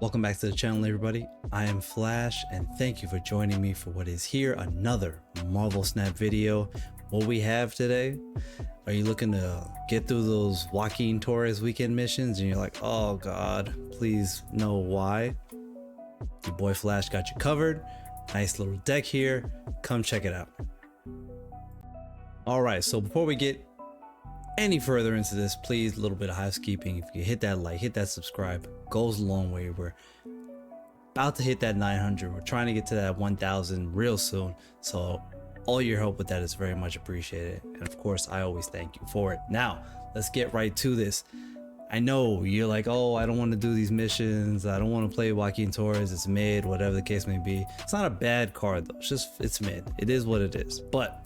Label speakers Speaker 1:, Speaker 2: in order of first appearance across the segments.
Speaker 1: Welcome back to the channel, everybody. I am Flash, and thank you for joining me for what is here another Marvel Snap video. What we have today, are you looking to get through those Joaquin Torres weekend missions and you're like, oh god, please know why? Your boy Flash got you covered. Nice little deck here, come check it out. All right, so before we get any further into this, please, a little bit of housekeeping. If you hit that like, hit that subscribe, goes a long way. We're about to hit that 900. We're trying to get to that 1000 real soon, so all your help with that is very much appreciated, and of course I always thank you for it. Now let's get right to this. I know you're like, oh, I don't want to do these missions, I don't want to play Joaquin Torres, it's mid, whatever the case may be. It's not a bad card though, it's mid. It is what it is. But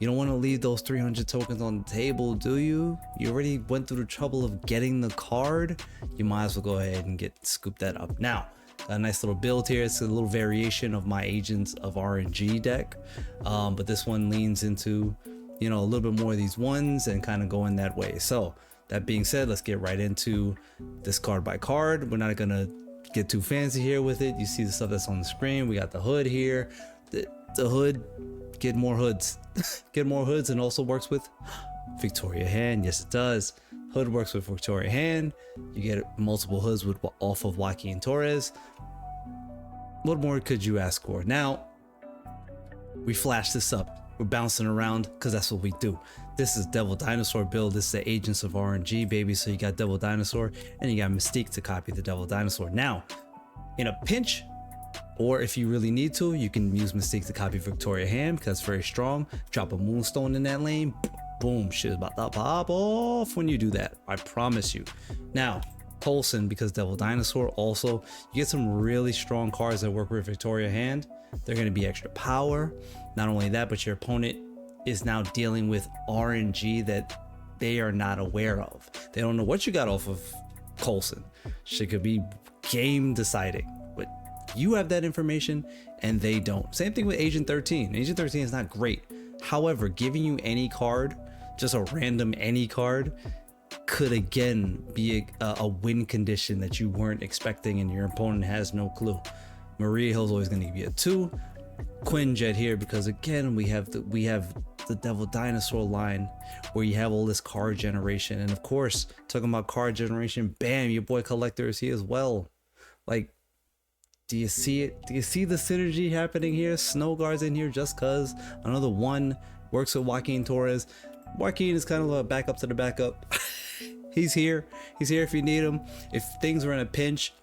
Speaker 1: you don't want to leave those 300 tokens on the table, do you? You already went through the trouble of getting the card. You might as well go ahead and scoop that up. Now, got a nice little build here. It's a little variation of my Agents of RNG deck, but this one leans into, you know, a little bit more of these ones and kind of going that way. So that being said, let's get right into this card by card. We're not gonna get too fancy here with it. You see the stuff that's on the screen. We got the hood here. The hood, get more hoods. Get more hoods, and also works with Victoria Hand. Yes, it does. Hood works with Victoria Hand. You get multiple hoods with off of Joaquin Torres. What more could you ask for? Now, we flash this up. We're bouncing around because that's what we do. This is Devil Dinosaur build. This is the Agents of RNG, baby. So you got Devil Dinosaur and you got Mystique to copy the Devil Dinosaur. Now, in a pinch, or if you really need to, you can use Mystique to copy Victoria Hand because it's very strong. Drop a Moonstone in that lane, boom, shit is about to pop off when you do that, I promise you. Now, Coulson, because Devil Dinosaur, also, you get some really strong cards that work with Victoria Hand. They're going to be extra power. Not only that, but your opponent is now dealing with RNG that they are not aware of. They don't know what you got off of Coulson. Shit could be game deciding. You have that information and they don't. Same thing with Agent 13. Agent 13 is not great. However, giving you any card, just a random any card, could again be a win condition that you weren't expecting and your opponent has no clue. Maria Hill's always going to give you a 2. Quinjet here because again we have the Devil Dinosaur line where you have all this card generation, and of course talking about card generation, bam, your boy Collector is here as well. Like, do you see it? Do you see the synergy happening here? Snow Guard's in here just cause. Another one works with Joaquin Torres. Joaquin is kind of a backup to the backup. He's here. He's here if you need him. If things were in a pinch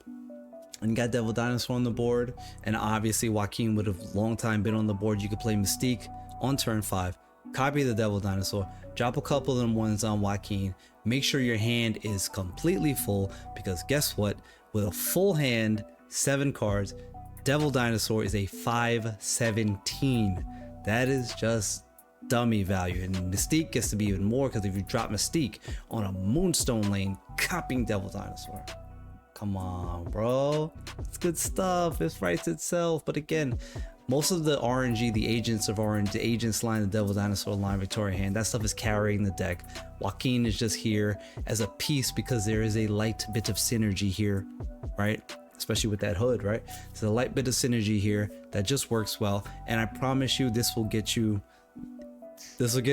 Speaker 1: and you got Devil Dinosaur on the board, and obviously Joaquin would have long time been on the board, you could play Mystique on turn 5. Copy the Devil Dinosaur. Drop a couple of them ones on Joaquin. Make sure your hand is completely full, because guess what? With a full hand, 7 cards, Devil Dinosaur is a 5/17. That is just dummy value, and Mystique gets to be even more because if you drop Mystique on a Moonstone lane, copying Devil Dinosaur, come on, bro, it's good stuff. It writes itself. But again, most of the RNG, the Agents of RNG, the Agents line, the Devil Dinosaur line, Victoria Hand, that stuff is carrying the deck. Joaquin is just here as a piece because there is a light bit of synergy here, right? Especially with that hood, right? So a light bit of synergy here that just works well, and I promise you this will get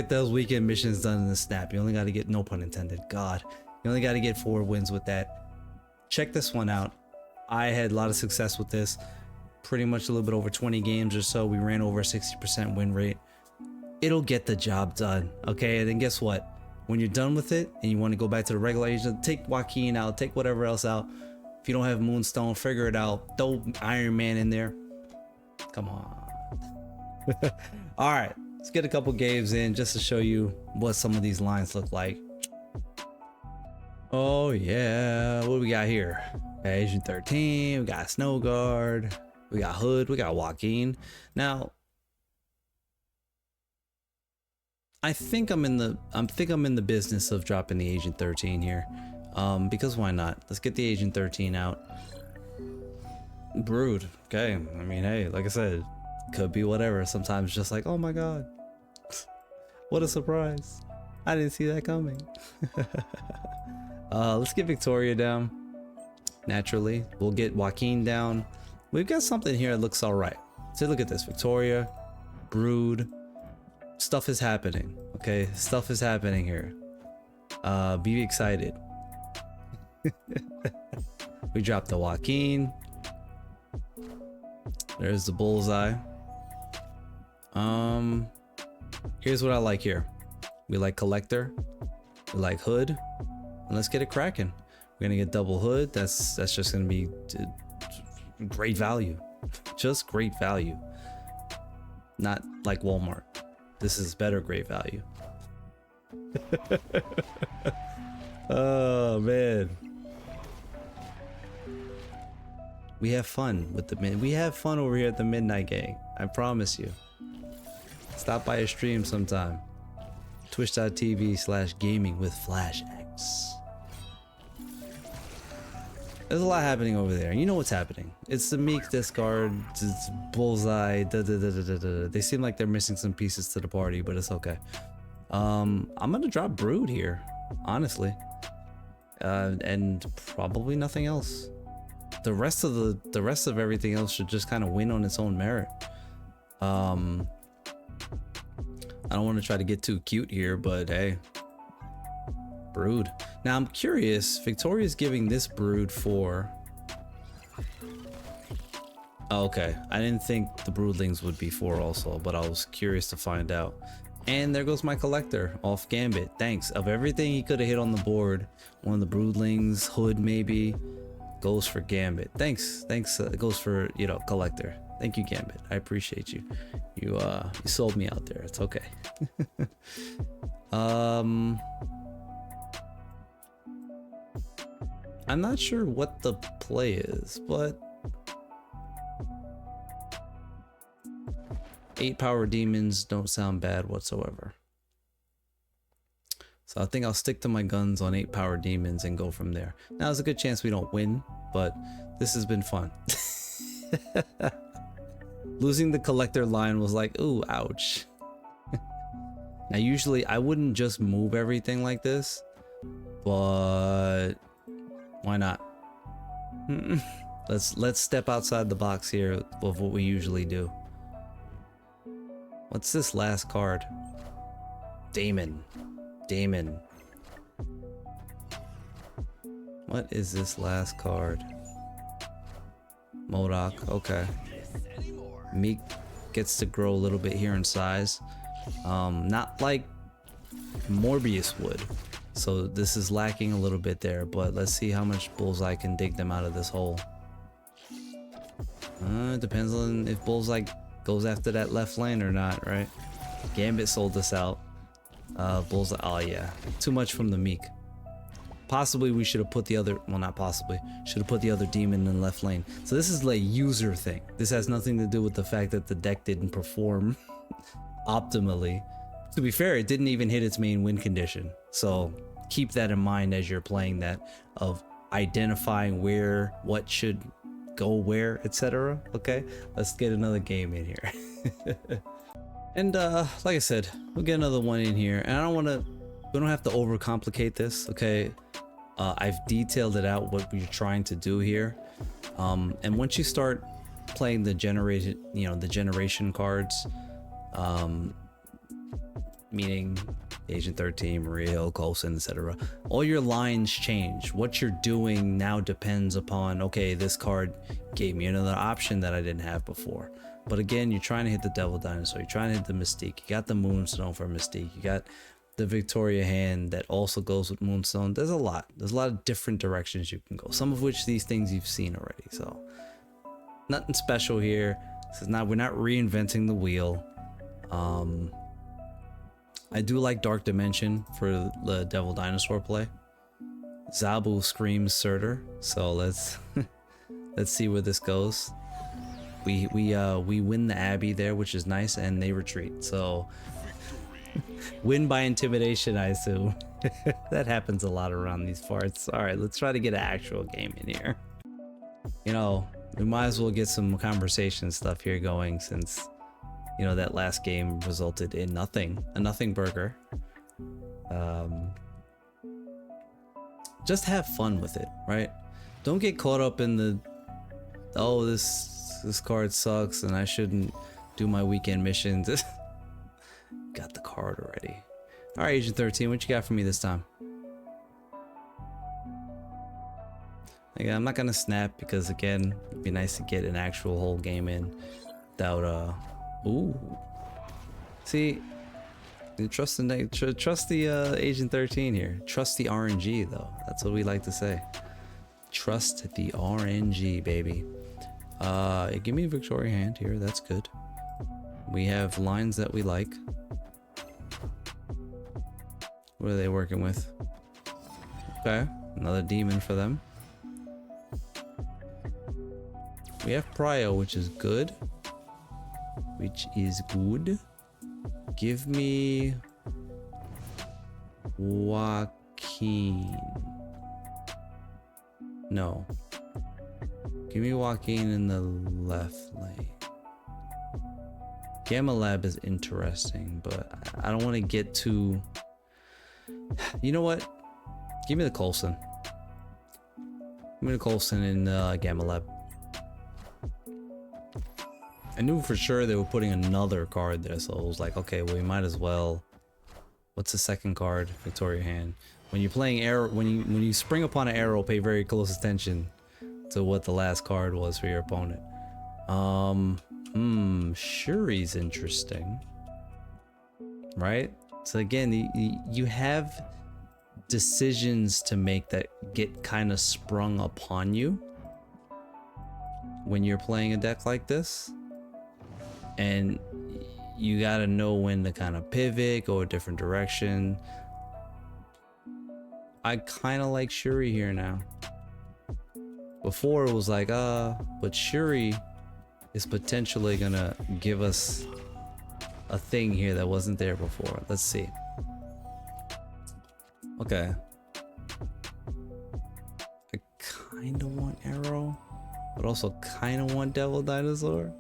Speaker 1: those weekend missions done in the snap. You only got to get, no pun intended, god, you only got to get 4 wins with that. Check this one out. I had a lot of success with this, pretty much a little bit over 20 games or so. We ran over a 60% win rate. It'll get the job done, okay? And then guess what, when you're done with it and you want to go back to the regular agent, take Joaquin out, take whatever else out. If you don't have Moonstone, figure it out. Throw Iron Man in there. Come on. All right, let's get a couple games in just to show you what some of these lines look like. Oh yeah, what do we got here? Agent 13, we got Snow Guard, we got Hood, we got Joaquin. Now, I think I'm in the business of dropping the Agent 13 here. Because why not? Let's get the Agent 13 out. Brood. Okay, I mean, hey, like I said, could be whatever. Sometimes just like, oh my god, what a surprise, I didn't see that coming. Let's get Victoria down. naturally. We'll get Joaquin down. We've got something here that looks all right. So look at this, Victoria, Brood. Stuff is happening, okay? Stuff is happening here. Be excited. We dropped the Joaquin. There's the bullseye. Here's what I like here. We like collector. We like hood. And let's get it cracking. We're gonna get double hood. That's just gonna be great value. Just great value. Not like Walmart. This is better great value. Oh man. We have fun with the we have fun over here at the Midnight Gang. I promise you. Stop by a stream sometime. Twitch.tv/gaming with FlashX. There's a lot happening over there. You know what's happening. It's the Meek discard, it's bullseye, They seem like they're missing some pieces to the party, but it's okay. I'm gonna drop Brood here, honestly. And probably nothing else. The rest of everything else should just kind of win on its own merit. I don't want to try to get too cute here, but hey. Brood. Now I'm curious, Victoria's giving this Brood for... Oh, okay, I didn't think the Broodlings would be 4 also, but I was curious to find out. And there goes my collector off Gambit. Thanks. Of everything he could have hit on the board, one of the Broodlings, Hood maybe, goes for Gambit. Thanks. It goes for, you know, collector. Thank you, Gambit. I appreciate you. You sold me out there. It's okay. I'm not sure what the play is, but 8 power demons don't sound bad whatsoever. So I think I'll stick to my guns on 8 power demons and go from there. Now there's a good chance we don't win, but this has been fun. Losing the collector line was like, ooh, ouch. Now usually I wouldn't just move everything like this, but why not? Let's step outside the box here of what we usually do. What's this last card? Damon. What is this last card? MODOK, okay. Meek gets to grow a little bit here in size. Not like Morbius would. So this is lacking a little bit there, but let's see how much Bullseye can dig them out of this hole. It depends on if Bullseye goes after that left lane or not, right? Gambit sold us out. Bullseye, oh yeah, too much from the Meek. Possibly we should have put the other, well not possibly, should have put the other demon in the left lane. So this is like user thing. This has nothing to do with the fact that the deck didn't perform optimally. To be fair, it didn't even hit its main win condition. So keep that in mind as you're playing that, of identifying where, what should go where, etc. Okay, let's get another game in here. And like I said, we'll get another one in here, and we don't have to overcomplicate this, okay? I've detailed it out what we're trying to do here, and once you start playing the generation cards, meaning Agent 13, Maria Hill, Coulson, etc., all your lines change. What you're doing now depends upon, okay, this card gave me another option that I didn't have before. But again, you're trying to hit the Devil Dinosaur, you're trying to hit the Mystique, you got the Moonstone for Mystique, you got the Victoria hand that also goes with Moonstone. There's a lot of different directions you can go, some of which these things you've seen already, so nothing special here. This is not, we're not reinventing the wheel. I do like Dark Dimension for the Devil Dinosaur play. Zabu screams Surtur, so let's let's see where this goes. We win the Abbey there, which is nice, and they retreat. So win by intimidation, I assume. That happens a lot around these parts. All right, let's try to get an actual game in here. You know, we might as well get some conversation stuff here going, since you know that last game resulted in nothing, a nothing burger. Just have fun with it, right? Don't get caught up in the, oh, this card sucks and I shouldn't do my weekend missions. Got the card already. All right, Agent 13, what you got for me this time? Again, I'm not gonna snap because again, it'd be nice to get an actual whole game in without ooh. See, trust the Agent 13 here. Trust the RNG though. That's what we like to say. Trust the RNG, baby. Give me a Victoria hand here. That's good. We have lines that we like. What are they working with? Okay, another demon for them. We have Prio, which is good. Give me Joaquin. No. Give me Joaquin in the left lane. Gamma Lab is interesting, but I don't want to get too... You know what? Give me the Coulson. Give me the Coulson in Gamma Lab. I knew for sure they were putting another card there, so I was like, okay, well, we might as well. What's the second card? Victoria hand. When you're playing arrow, when you spring upon an arrow, pay very close attention to what the last card was for your opponent. Shuri's interesting, right? So again, you have decisions to make that get kind of sprung upon you when you're playing a deck like this. And you gotta know when to kind of pivot, go a different direction. I kind of like Shuri here now. Before it was like, but Shuri is potentially gonna give us a thing here that wasn't there before. Let's see. Okay. I kind of want Arrow, but also kind of want Devil Dinosaur.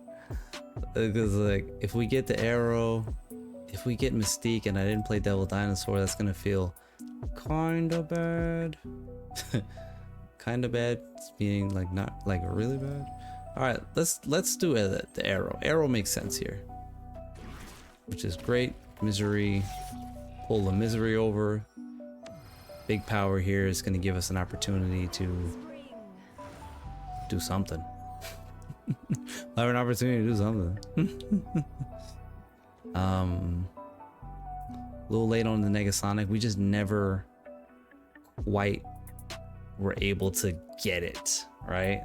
Speaker 1: Because like, if we get the Arrow, if we get Mystique and I didn't play Devil Dinosaur, that's gonna feel kind of bad. Kind of bad, meaning like not like really bad. All right, let's do it. The Arrow. Arrow makes sense here, which is great. Misery, pull the Misery over. Big power here is gonna give us an opportunity to do something. I have an opportunity to do something. A little late on the Negasonic. We just never quite were able to get it, right?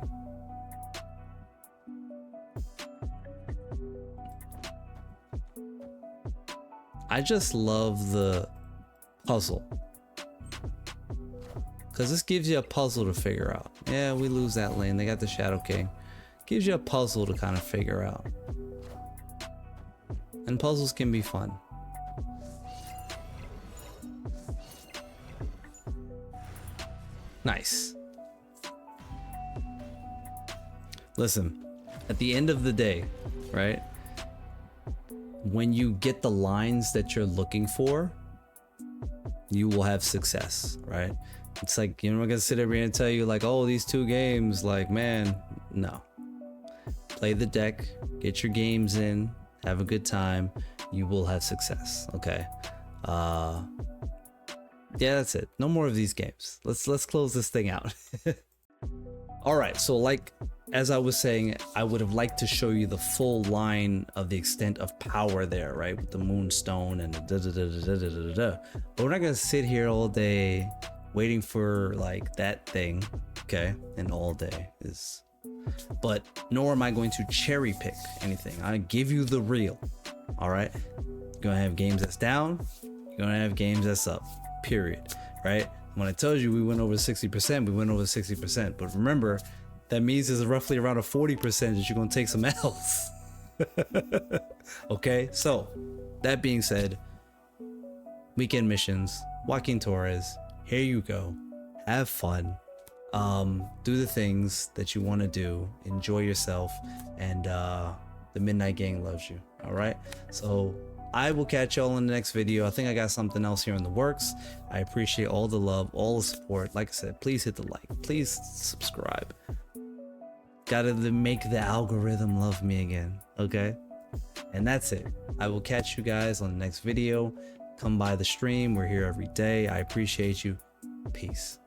Speaker 1: I just love the puzzle, because this gives you a puzzle to figure out. Yeah, we lose that lane. They got the Shadow King. Gives you a puzzle to kind of figure out. And puzzles can be fun. Nice. Listen, at the end of the day, right? When you get the lines that you're looking for, you will have success, right? It's like, you're not gonna sit over here and tell you like, oh, these two games, like, man, no. Play the deck, get your games in, have a good time, you will have success. Okay. Yeah, that's it. No more of these games. Let's close this thing out. All right, so like as I was saying, I would have liked to show you the full line of the extent of power there, right? With the Moonstone and the da-da-da-da-da-da-da-da. But we're not gonna sit here all day waiting for like that thing, okay? And all day is... But nor am I going to cherry pick anything. I give you the real. All right, you're gonna have games that's down, you're gonna have games that's up, period. Right? When I told you we went over 60%, we went over 60%. But remember, that means there's roughly around a 40% that you're gonna take some L's. Okay, so that being said, weekend missions, Joaquin Torres, here you go. Have fun. Do the things that you want to do, enjoy yourself, and the Midnight Gang loves you. All right, so I will catch y'all in the next video. I think I got something else here in the works. I appreciate all the love, all the support. Like I said, please hit the like, please subscribe. Gotta make the algorithm love me again, okay? And that's it. I will catch you guys on the next video. Come by the stream. We're here every day. I appreciate you. Peace.